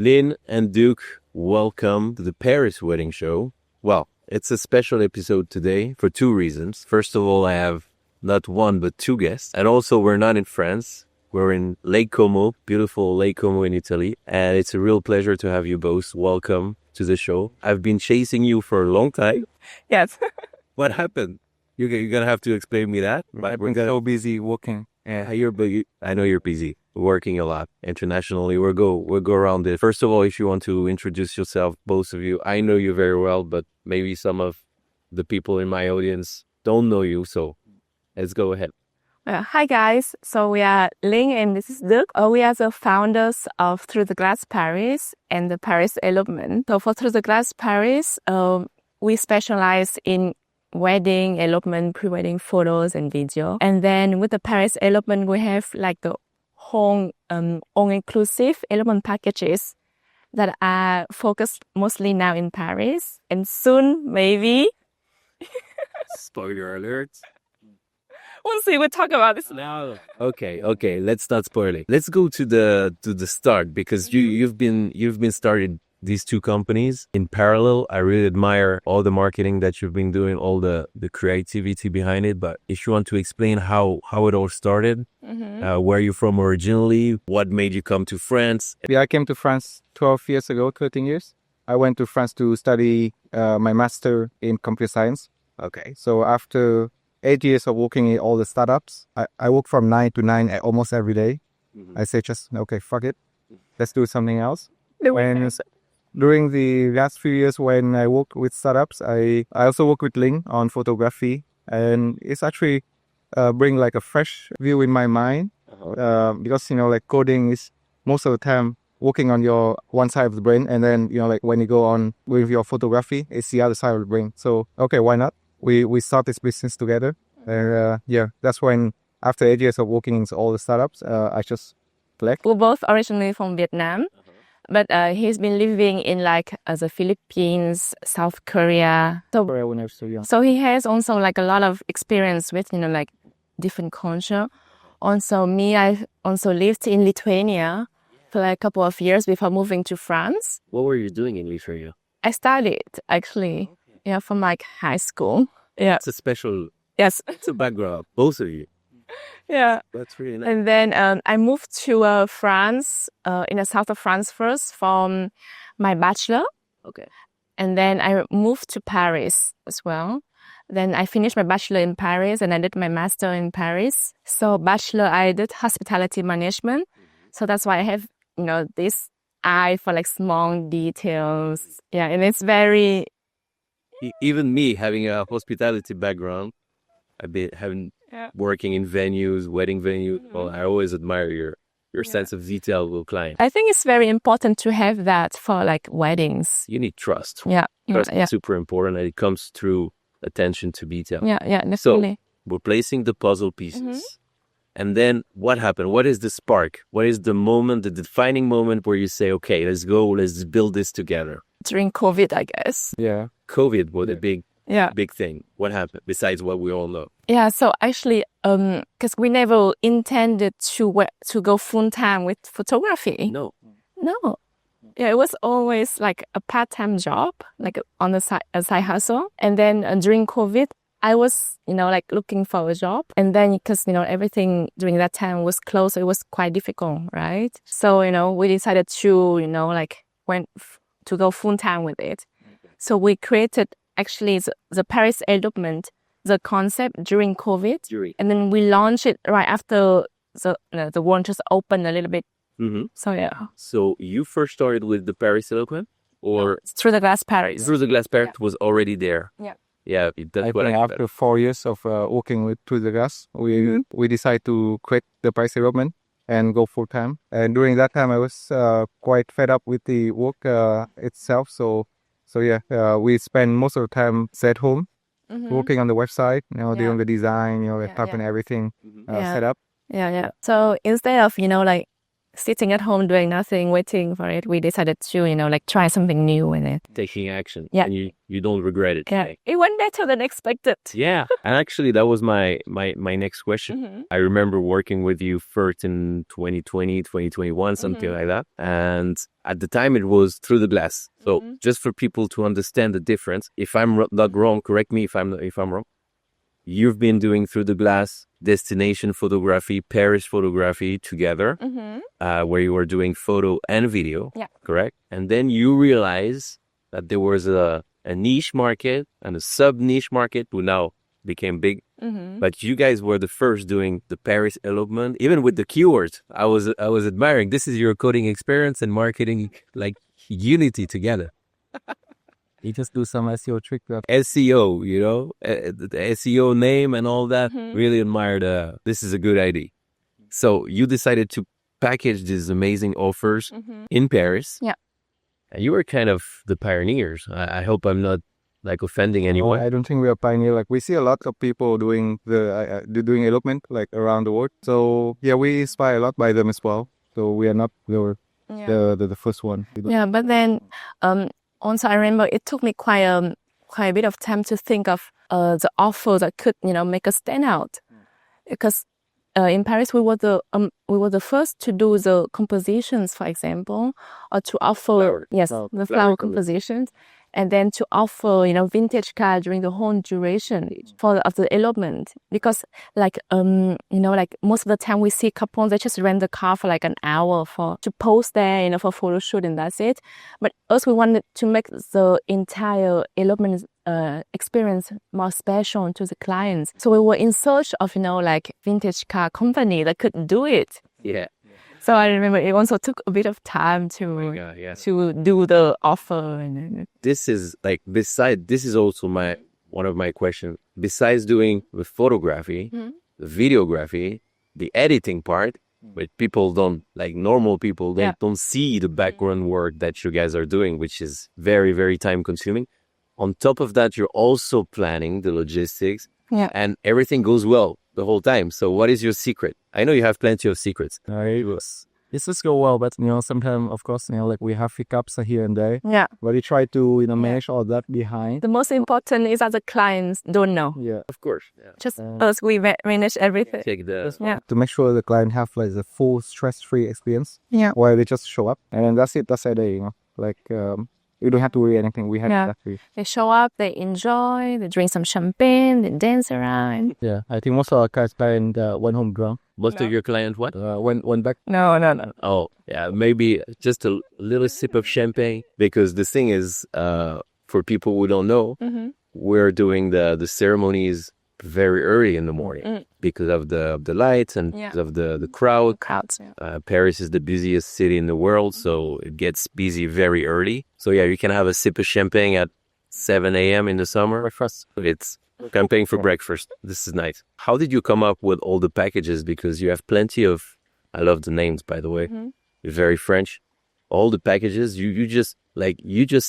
Linh and Duc, welcome to the Paris wedding show. Well, it's a special episode today for two reasons. First of all, I have not one but two guests. And also, we're not in France. We're in Lake Como, beautiful Lake Como in Italy. And it's a real pleasure to have you both. Welcome to the show. I've been chasing you for a long time. Yes. What happened? You're going to have to explain me that. I've been so busy working. Yeah, I know you're busy, working a lot internationally. We'll go around it. First of all, if you want to introduce yourself, both of you, I know you very well, but maybe some of the people in my audience don't know you. So let's go ahead. Hi guys. So we are Linh and this is Duc. We are the founders of Through the Glass Paris and the Paris Elopement. So for Through the Glass Paris, we specialize in wedding, elopement, pre-wedding photos and video. And then with the Paris Elopement, we have like the whole all-inclusive elopement packages that are focused mostly now in Paris. And soon, maybe... Spoiler alert. We'll see. We'll talk about this now. Okay. Let's not spoil it. Let's go to the start because you've been started these two companies in parallel. I really admire all the marketing that you've been doing, all the creativity behind it. But if you want to explain how it all started, where you're from originally, what made you come to France? Yeah, I came to France 12 years ago, 13 years. I went to France to study my master in computer science. Okay. So after 8 years of working in all the startups, I work from 9 to 9 almost every day. I say okay, fuck it. Let's do something else. During the last few years when I worked with startups, I also work with Linh on photography. And it's actually bring like a fresh view in my mind. Because, like coding is most of the time working on your one side of the brain. And then, like when you go on with your photography, it's the other side of the brain. So, okay, why not? We start this business together. And that's when after 8 years of working in all the startups, I just left. We're both originally from Vietnam. But he's been living in the Philippines, South Korea. When I was so young. So he has also a lot of experience with, different culture. Also me, I also lived in Lithuania for a couple of years before moving to France. What were you doing in Lithuania? I studied actually, from high school. Yeah. It's a special... Yes. It's a background, both of you. Yeah. That's really nice. And then I moved to France, in the south of France first for my bachelor. Okay. And then I moved to Paris as well. Then I finished my bachelor in Paris and I did my master in Paris. So bachelor, I did hospitality management. So that's why I have, this eye for small details. Yeah, and it's very... Even me having a hospitality background, I've been working in venues, wedding venues. Well, I always admire your sense of detail with clients. I think it's very important to have that for weddings. You need trust. Yeah. Trust is super important, and it comes through attention to detail. Yeah, definitely. So we're placing the puzzle pieces. And then what happened? What is the spark? What is the moment, the defining moment where you say, okay, let's go, let's build this together? During COVID, I guess. Yeah. COVID was a big thing. What happened besides what we all know? Yeah, so actually, because we never intended to go full time with photography. No. Yeah, it was always a part-time job, on the side, a side hustle. And then during COVID, I was, looking for a job. And then because, everything during that time was closed, so it was quite difficult, right? So, we decided to, to go full time with it. So we created actually the Paris Elopement, the concept during COVID. And then we launched it right after the world just opened a little bit. So, yeah. So you first started with the Paris Elopement? Or Through the Glass Paris. Through the Glass Paris was already there. Yeah. Yeah, that's what after 4 years of working with Through the Glass, we decided to create the Paris Elopement and go full time. And during that time, I was quite fed up with the work itself. So we spend most of the time at home, working on the website, doing the design, typing everything set up. Yeah. So instead of, sitting at home doing nothing, waiting for it, we decided to, try something new with it. Taking action. Yeah. And you don't regret it. Yeah. It went better than expected. Yeah. And actually, that was my next question. I remember working with you first in 2020, 2021, something like that. And at the time, it was through the glass. So just for people to understand the difference, if I'm not wrong, correct me if I'm wrong. You've been doing through the glass, destination photography, Paris photography together, where you were doing photo and video, correct? And then you realize that there was a niche market and a sub-niche market who now became big. But you guys were the first doing the Paris elopement, even with the keywords. I was admiring. This is your coding experience and marketing, like unity together. You just do some SEO trick. SEO, the SEO name and all that. Really admired. This is a good idea. So you decided to package these amazing offers in Paris. Yeah. And you were kind of the pioneers. I hope I'm not like offending anyone. I don't think we are pioneer. Like we see a lot of people doing doing elopement like around the world. So yeah, we inspire a lot by them as well. So we are not the first one. Yeah, but then also I remember it took me quite a bit of time to think of the offer that could make us stand out, because in Paris we were the first to do the compositions, for example, or to offer the flower compositions. And then to offer, vintage car during the whole duration of the elopement. Because most of the time we see couples, they just rent the car for like an hour to post there, for photo shoot, and that's it. But us, we wanted to make the entire elopement experience more special to the clients. So we were in search of, vintage car company that could do it. Yeah. So I remember it also took a bit of time to do the offer. And this is also one of my questions. Besides doing the photography, the videography, the editing part, but people don't, like normal people, they don't see the background work that you guys are doing, which is very, very time consuming. On top of that, you're also planning the logistics and everything goes well the whole time. So what is your secret? I know you have plenty of secrets. It just go well, but sometimes, of course, like we have hiccups here and there. Yeah. But we try to manage all that behind. The most important is that the clients don't know. Yeah, of course. Yeah. Just us, we manage everything. To make sure the client have like the full stress-free experience. Yeah. While they just show up, and then that's it. That's the day, Like you don't have to worry anything. We have that free. They show up, they enjoy, they drink some champagne, they dance around. Yeah, I think most of our clients went home drunk. Most of your clients what? Went back. No. Oh, yeah, maybe just a little sip of champagne. Because the thing is, for people who don't know, we're doing the ceremonies very early in the morning because of the lights and because of the crowd. Crowds. Paris is the busiest city in the world, so it gets busy very early. So yeah, you can have a sip of champagne at 7 a.m. in the summer. Breakfast. It's campaign for breakfast. This is nice. How did you come up with all the packages? Because you have plenty of, I love the names, by the way. You're very French. All the packages, you just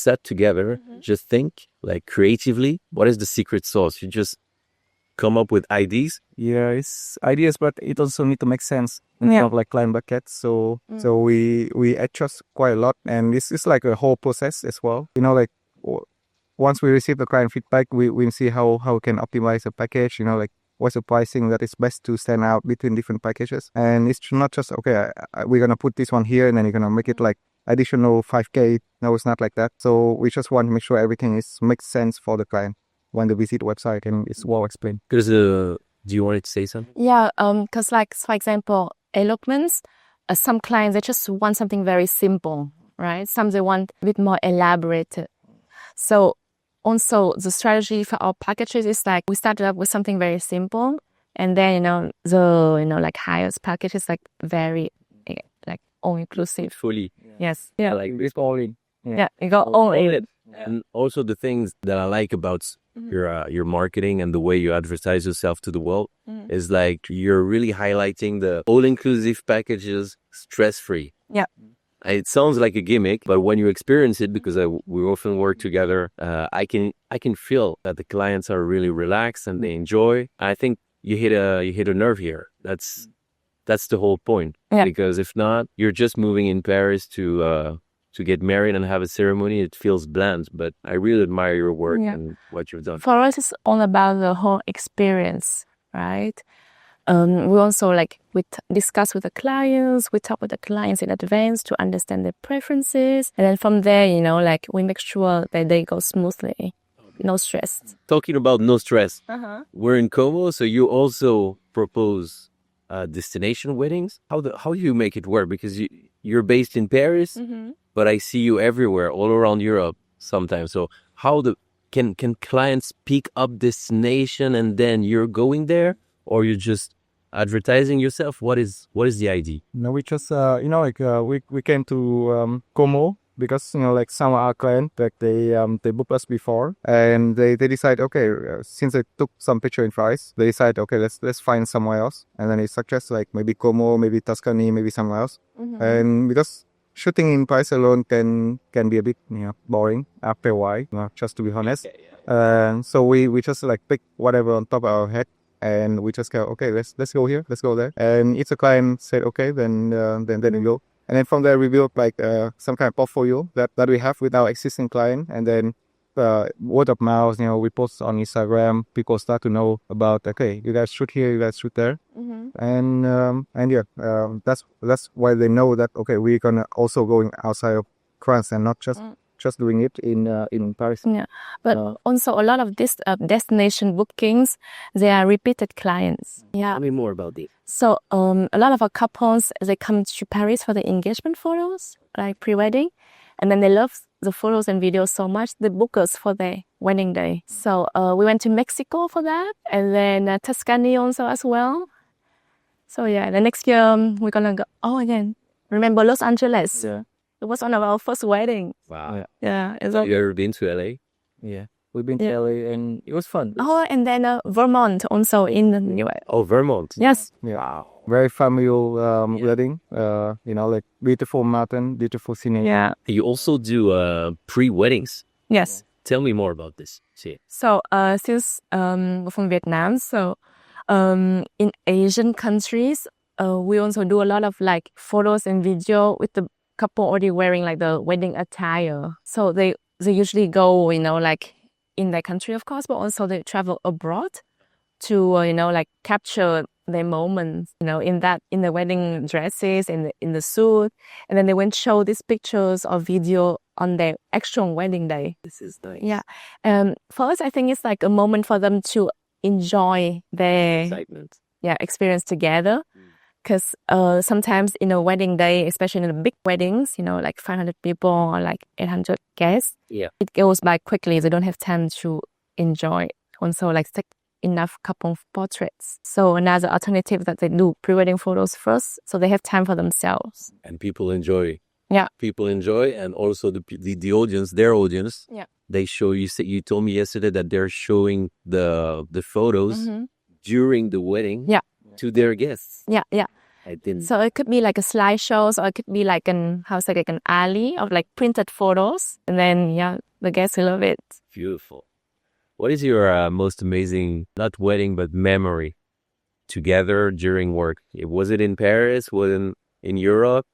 sat together, just think like creatively. What is the secret sauce? You just come up with ideas. Yeah, it's ideas, but it also need to make sense. Not like client buckets. So we adjust quite a lot, and this is like a whole process as well. Like once we receive the client feedback, we see how we can optimize the package. Like what's the pricing that is best to stand out between different packages. And it's not just we're gonna put this one here and then you're gonna make it like additional 5K. No, it's not like that. So we just want to make sure everything makes sense for the client when they visit the website and it's well explained. Because do you want to say something? Yeah, because like, for example, elopements, some clients, they just want something very simple, right? Some they want a bit more elaborate. So also the strategy for our packages is like we started up with something very simple, and then the highest package is like very like all inclusive. Fully. Yes. Yeah, like it's all in. Yeah, you got all in. And also the things that I like about your marketing and the way you advertise yourself to the world is like you're really highlighting the all-inclusive packages, stress-free. Yeah. It sounds like a gimmick, but when you experience it, because we often work together, I can feel that the clients are really relaxed and they enjoy. I think you hit a nerve here. That's That's the whole point. Yeah. Because if not, you're just moving in Paris to get married and have a ceremony. It feels bland, but I really admire your work and what you've done. For us, it's all about the whole experience, right? We also we discuss with the clients, we talk with the clients in advance to understand their preferences. And then from there, we make sure that they go smoothly. No stress. Talking about no stress, we're in Como, so you also propose destination weddings. How do you make it work? Because you're based in Paris, but I see you everywhere, all around Europe sometimes. So can clients pick up destination and then you're going there, or you're just advertising yourself? What is the idea? No, we just we came to Como because some of our clients they booked us before, and they decide, okay, since they took some picture in Paris, they decide, okay, let's find somewhere else, and then they suggest maybe Como, maybe Tuscany, maybe somewhere else. And because shooting in Paris alone can be a bit boring after a while, just to be honest. So we just pick whatever on top of our head, and we just go, okay, let's go here, let's go there. And if the client said okay, then we go. And then from there we build some kind of portfolio that we have with our existing client, and then word of mouth, we post on Instagram. People start to know about, okay, you guys shoot here, you guys shoot there, and that's why they know that, okay, we're gonna also going outside of France and not just doing it in Paris. Yeah, but also a lot of this destination bookings, they are repeated clients. Yeah. Tell me more about this. So a lot of our couples, they come to Paris for the engagement photos, like pre-wedding, and then they love the photos and videos so much, they book us for their wedding day. So we went to Mexico for that, and then Tuscany also as well. So yeah, the next year we're gonna go. Oh, again, remember Los Angeles? Yeah. It was one of our first weddings. Wow. Yeah. You ever been to LA? Yeah. We've been to LA and it was fun. Oh, and then Vermont also in the US. Oh, Vermont. Yes. Yeah. Wow. Very familial wedding. Beautiful mountain, beautiful scenery. Yeah. You also do pre-weddings. Yes. Tell me more about this. See. So since we're from Vietnam, so in Asian countries, we also do a lot of photos and video with the couple already wearing the wedding attire. So they usually go, in their country, of course, but also they travel abroad to, capture their moments, in the wedding dresses, in the suit. And then they went show these pictures or video on their actual wedding day. This is nice. Yeah. For us, I think it's a moment for them to enjoy their excitement. Yeah, experience together. Because sometimes in a wedding day, especially in the big weddings, 500 people or 800 guests, it goes by quickly. They don't have time to enjoy it. Also, take enough couple of portraits. So another alternative that they do pre-wedding photos first, so they have time for themselves. And people enjoy. Yeah. People enjoy, and also the audience, their audience. Yeah. They show you. You told me yesterday that they're showing the photos during the wedding. Yeah. To their guests. Yeah, yeah. I didn't. So it could be a slideshow, or it could be an alley of printed photos, and then the guests will love it. Beautiful. What is your most amazing, not wedding, but memory together during work? Was it in Paris? Was it in Europe?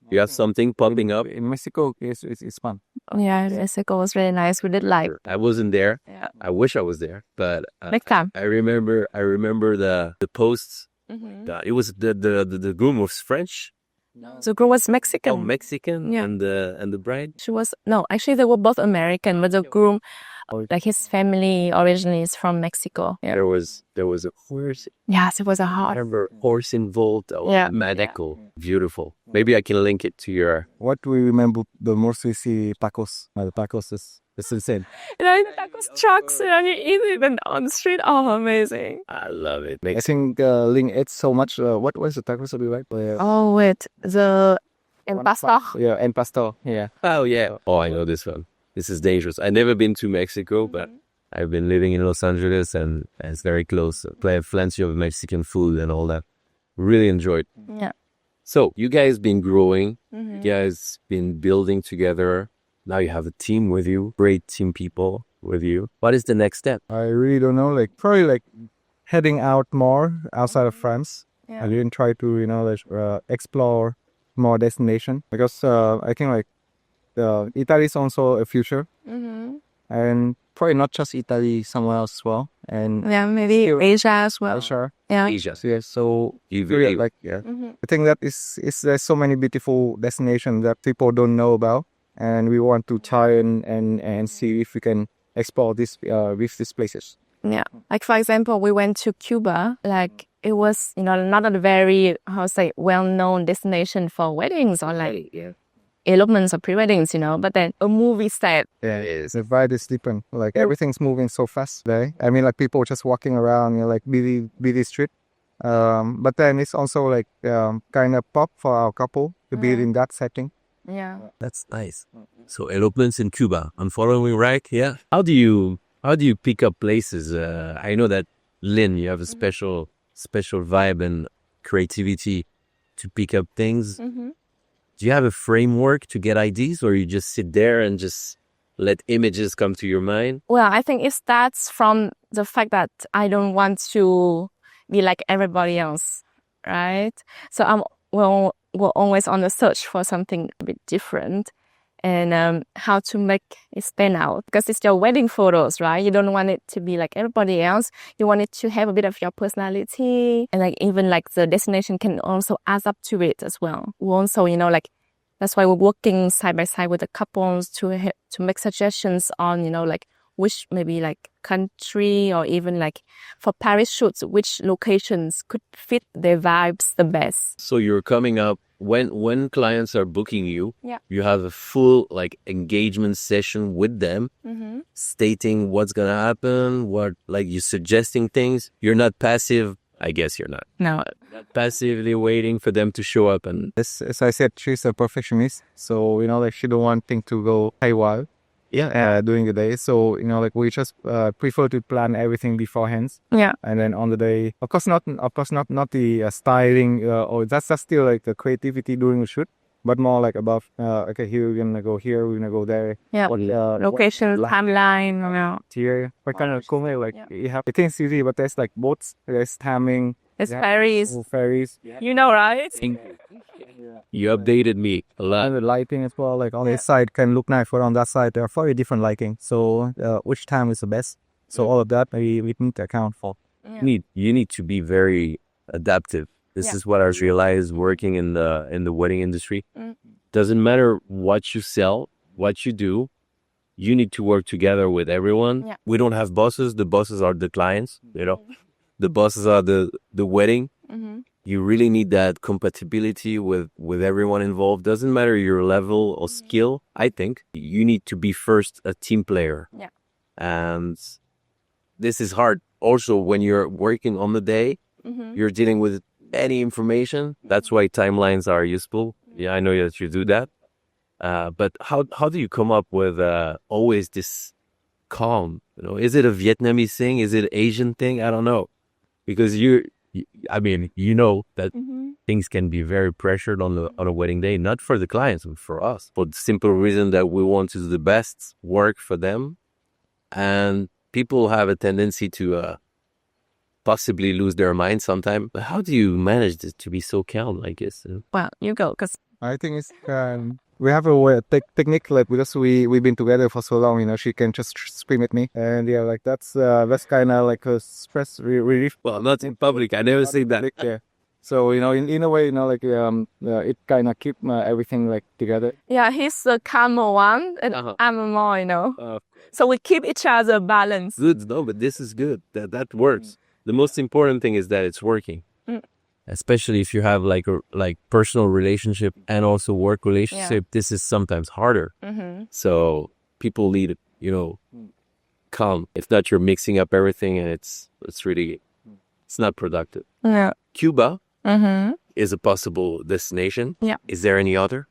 You have something popping up? In Mexico, it's fun. Yeah, Mexico was really nice. We did I wasn't there. Yeah. I wish I was there, but next time. I remember the posts. It was the groom was French. No. The girl was Mexican. Oh, Mexican. Yeah. And the bride. She was actually they were both American, but the groom, his family originally is from Mexico. Yeah. There was a horse. Yes, it was a horse. I remember horse involved. Oh, yeah. Magical. Yeah. Beautiful. Maybe I can link it to your. What do we remember the most? We see tacos. The tacos is insane. The tacos trucks, you eat it on the street. Oh, amazing. I love it. I think Ling ate so much. What was the tacos that we like? Oh, wait. The en pastor. Yeah, en pastor. Yeah. Oh, yeah. Oh, I know this one. This is dangerous. I've never been to Mexico, but I've been living in Los Angeles, and it's very close. I have plenty of Mexican food and all that. Really enjoyed. Yeah. So you guys been growing. You guys been building together. Now you have a team with you, great team people with you. What is the next step? I really don't know. Probably heading out more outside of France. I didn't try to, explore more destination because I think like Italy is also a future, and probably not just Italy, somewhere else as well, and Yeah, maybe Asia as well. Asia. Yeah. Asia. So, yeah, so You period, really, like I think that is there's so many beautiful destinations that people don't know about, and we want to try and see if we can explore this with these places. Yeah. Like, for example, we went to Cuba. Like, it was, not a very, well-known destination for weddings or like elopements or pre-weddings, but then a movie set. Yeah, the vibe is different. Like everything's moving so fast today. I mean, like people just walking around, like busy street. But then it's also like kind of pop for our couple to be in that setting. Yeah. that's nice. So elopements in Cuba. I'm following right. Yeah. How do you pick up places? I know that Lynn, you have a special vibe and creativity to pick up things. Do you have a framework to get ideas, or you just sit there and just let images come to your mind? Well, I think it starts from the fact that I don't want to be like everybody else, right? So we're always on the search for something a bit different, and how to make it stand out, because it's your wedding photos, right? You don't want it to be like everybody else. You want it to have a bit of your personality, and like even like the destination can also add up to it as well. We also, that's why we're working side by side with the couples to make suggestions on, like which maybe like country, or even like for Paris shoots, which locations could fit their vibes the best. So you're coming up when clients are booking you, Yeah. you have a full like engagement session with them, stating what's gonna happen, what like you're suggesting things. You're not passive. I guess you're not. No. Passively waiting for them to show up. And As I said, she's a perfectionist, so like she don't want things to go haywire. During the day, so like we just prefer to plan everything beforehand. Yeah. And then on the day, of course not the styling or that's still like the creativity during the shoot, but more like above. Okay, here we're gonna go here, we're gonna go there. Yeah. What, Location, what- timeline, Here, what kind of cool like you have. I think it's easy, but there's like boats, there's timing. It's yeah, Paris. ferries, You know, right? you updated me a lot. and the lighting as well. Like on this side can look nice, but on that side there are very different lighting. So which time is the best? So all of that we need to account for. You need to be very adaptive. This is what I realized working in the wedding industry. Doesn't matter what you sell, what you do, you need to work together with everyone. Yeah. We don't have bosses. The bosses are the clients, The bosses are the wedding. You really need that compatibility with everyone involved. Doesn't matter your level or skill. I think you need to be first a team player. Yeah. And this is hard. Also, when you're working on the day, you're dealing with any information. That's why timelines are useful. Yeah, I know that you do that. But how do you come up with always this calm? Is it a Vietnamese thing? Is it Asian thing? I don't know. Because that things can be very pressured on a wedding day, not for the clients, but for us. For the simple reason that we want to do the best work for them. And people have a tendency to possibly lose their mind sometimes. But how do you manage this to be so calm like this? Well, you go, because I think it's we have a technique like because we've been together for so long. She can just scream at me, and like that's kind of like a stress relief. Well, not in public. I never say that. Yeah. So in a way, like it kind of keep everything like together. yeah, he's the calmer one, and I'm more, So we keep each other balanced. Good, no, but this is good. That works. The most important thing is that it's working. Especially if you have like personal relationship and also work relationship, this is sometimes harder. So people need, calm. If not, you're mixing up everything, and it's not productive. Yeah. Cuba is a possible destination. Yeah. Is there any other?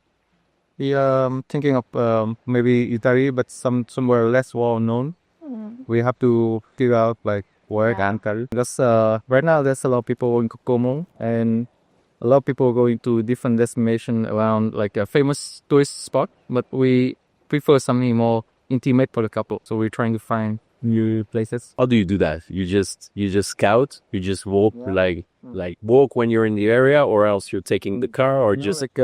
Yeah, thinking of maybe Italy, but somewhere less well known. We have to figure out like where and Italy. Because right now there's a lot of people going to Como, and a lot of people going to different destinations around like a famous tourist spot. But we prefer something more intimate for the couple. So we're trying to find new places. How do you do that? You just scout? You just walk like walk when you're in the area, or else you're taking the car, or just Like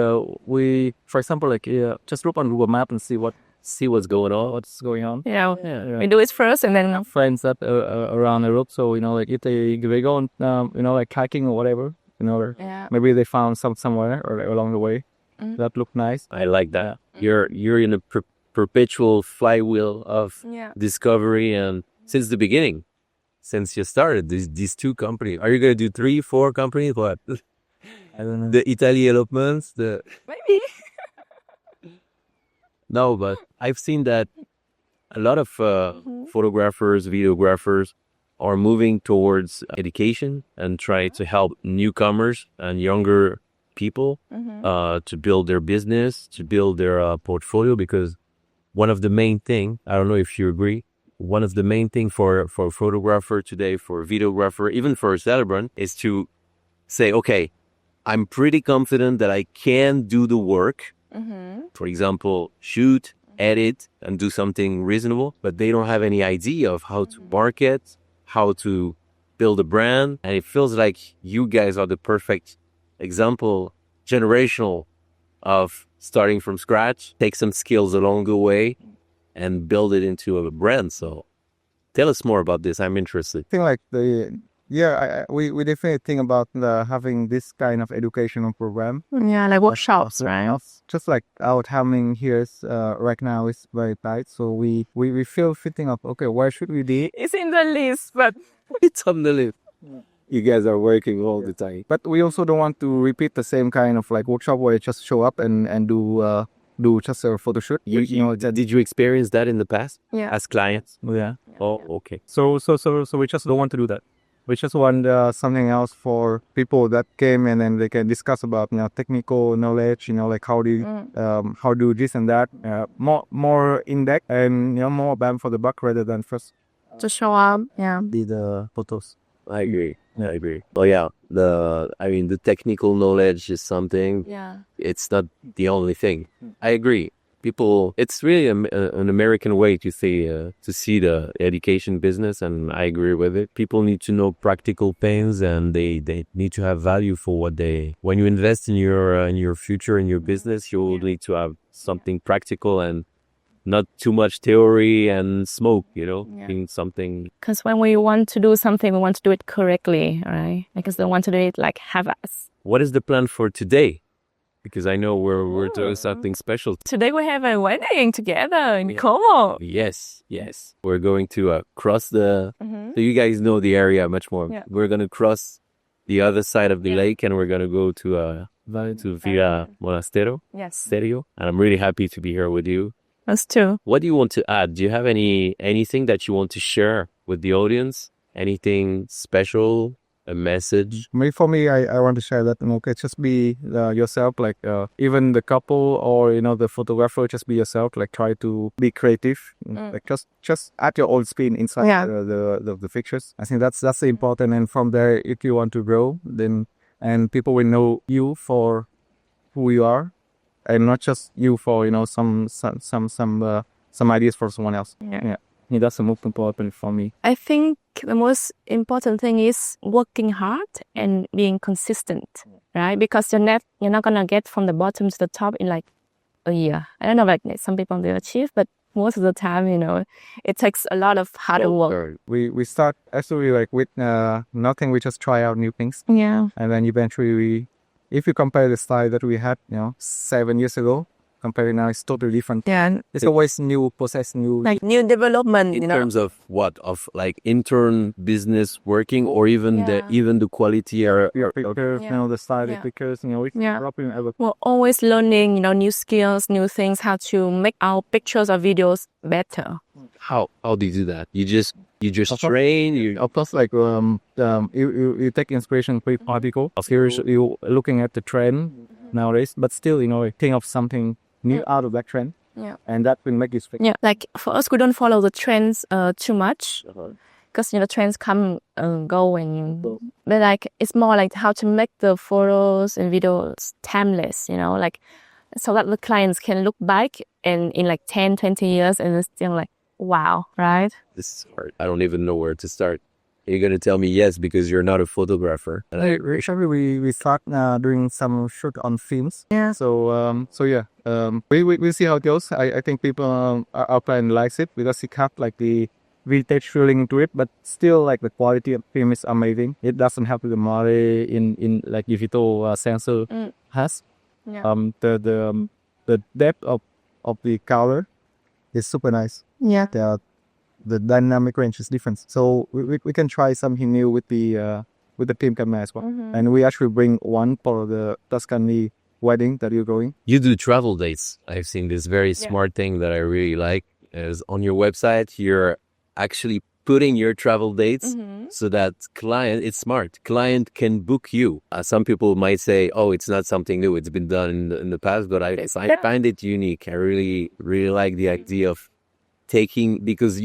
we, for example, like just look on Google Map and see what's going on? what's going on. You know, Yeah. we do it first and then Friends that around Europe, so like if they go on like hiking or whatever, maybe they found somewhere or along the way that looked nice. I like that. You're in a perpetual flywheel of discovery, and since the beginning, since you started these two companies, are you gonna do 3, 4 companies? What? I don't know. The Italy elopements, maybe. No, but I've seen that a lot of photographers, videographers are moving towards education and try to help newcomers and younger people to build their business, to build their portfolio. Because one of the main thing, I don't know if you agree, one of the main thing for a photographer today, for a videographer, even for a celebrant, is to say, okay, I'm pretty confident that I can do the work. For example, shoot, edit, and do something reasonable, but they don't have any idea of how to market, how to build a brand. And it feels like you guys are the perfect example, generational, of starting from scratch, take some skills along the way, and build it into a brand. So tell us more about this. I'm interested. I think like we definitely think about having this kind of educational program. Yeah, like workshops, right? Just like our timing here is, right now is very tight, so we feel fitting up. Okay, where should we be? It's in the list, but It's on the list. You guys are working all the time. But we also don't want to repeat the same kind of like workshop where you just show up and do just a photo shoot. Did you experience that in the past? Yeah. As clients? Yeah. Oh, okay. So we just don't want to do that. We just want something else for people that came and then they can discuss about technical knowledge, like how do this and that, more in depth and more bang for the buck rather than first. to show up. Yeah. The photos. I agree. I agree. Oh yeah, the technical knowledge is something. Yeah. It's not the only thing. I agree. People, it's really an American way to see the education business, and I agree with it. People need to know practical things, and they need to have value for what they. When you invest in your future, in your business, you will need to have something practical and not too much theory and smoke. In something. Because when we want to do something, we want to do it correctly, right? Because we don't want to do it like half-ass. What is the plan for today? Because I know we're doing something special. Today we have a wedding together in Como. Yes. We're going to cross the... So you guys know the area much more. Yeah. We're going to cross the other side of the lake, and we're going to go to Villa Monastero. Yes. Stereo. And I'm really happy to be here with you. Us too. What do you want to add? Do you have anything that you want to share with the audience? Anything special? A message? Maybe for me, I want to share that. Okay, just be yourself. Like even the couple or the photographer, just be yourself. Like try to be creative. Like just add your own spin inside the pictures. I think that's important. And from there, if you want to grow, then and people will know you for who you are, and not just you for some ideas for someone else. Yeah. Yeah, that's the most important for me. I think the most important thing is working hard and being consistent, right? Because you're not gonna get from the bottom to the top in like a year. I don't know, like some people will achieve, but most of the time, it takes a lot of hard work. We start actually like with nothing. We just try out new things. Yeah. And then eventually, if you compare the style that we had, 7 years ago, comparing now, it's totally different. Yeah. It's always new process, new... Like new development, In terms of what? Of like intern business working, or even the quality or... Your pictures, the style of pictures, We're always learning, new skills, new things, how to make our pictures or videos better. How do you do that? You just train. Of course, like you take inspiration from article. Here you looking at the trend nowadays, but still, think of something new out of that trend. Yeah. And that will make you speak. Yeah. Like for us, we don't follow the trends too much. Because trends come and go, but like it's more like how to make the photos and videos timeless, so that the clients can look back and in like 10, 20 years and it's still like, wow, right? This is hard. I don't even know where to start. You're going to tell me yes because you're not a photographer. And Actually, we start doing some shoot on films. Yeah. So we see how it goes. I think people our client likes it because it have like the vintage feeling to it, but still like the quality of film is amazing. It doesn't have the mare in like digital sensor has. Yeah. The depth of the color is super nice. Yeah. The dynamic range is different. So we can try something new with the film camera as well. And we actually bring one for the Tuscany wedding that you're going. you do travel dates. I've seen this very smart thing that I really like is on your website, you're actually putting your travel dates so that it's smart. Client can book you. Some people might say, oh, it's not something new. It's been done in the past, but I find it unique. I really, really like the idea of taking, because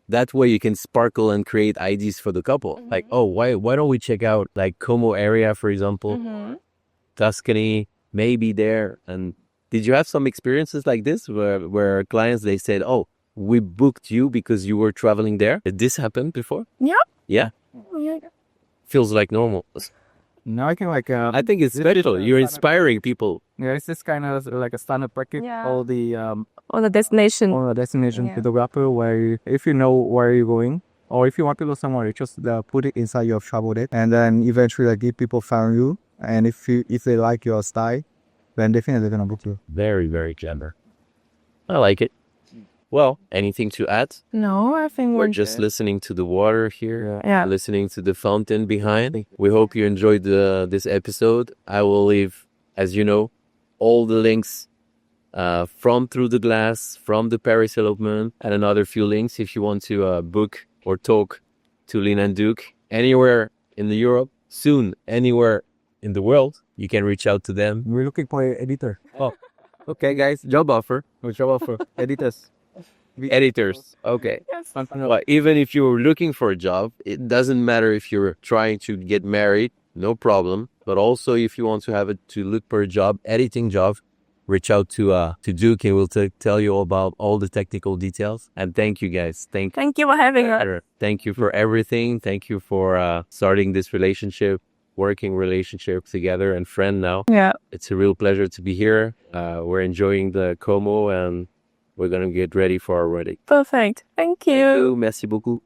that way you can sparkle and create ideas for the couple. Like, oh, why don't we check out like Como area, for example, Tuscany, maybe there. And did you have some experiences like this where clients, they said, oh, we booked you because you were traveling there? Did this happen before? Yeah. Yeah. Feels like normal. Now I can like I think it's special. You're inspiring people. yeah, it's just kind of like a standard practice. Yeah. All the On the destination. destination Yeah. photographer, where if you know where you're going, or if you want to go somewhere, you just put it inside your travel date, and then eventually like give people find you. And if they like your style, then definitely they're gonna book you. Very, very clever. I like it. Well, anything to add? No, I think We're just listening to the water here, Yeah. listening to the fountain behind. We hope you enjoyed this episode. I will leave, as you know, all the links from Through the Glass, from the Paris elopement, and another few links if you want to book or talk to Linh and Duc anywhere in the Europe, soon anywhere in the world. You can reach out to them. We're looking for an editor. Oh, okay, guys, job offer. Editors. Editors. Okay. Yes. Well, even if you're looking for a job, it doesn't matter if you're trying to get married, no problem. But also if you want to look for a job, editing job, reach out to Duc, and we'll tell you all about all the technical details. And thank you guys. Thank Thank you for having us. Thank you for everything. Thank you for starting this relationship, working relationship together, and friend now. Yeah. It's a real pleasure to be here. We're enjoying the Como, and we're going to get ready for our wedding. Perfect. Thank you. Merci beaucoup.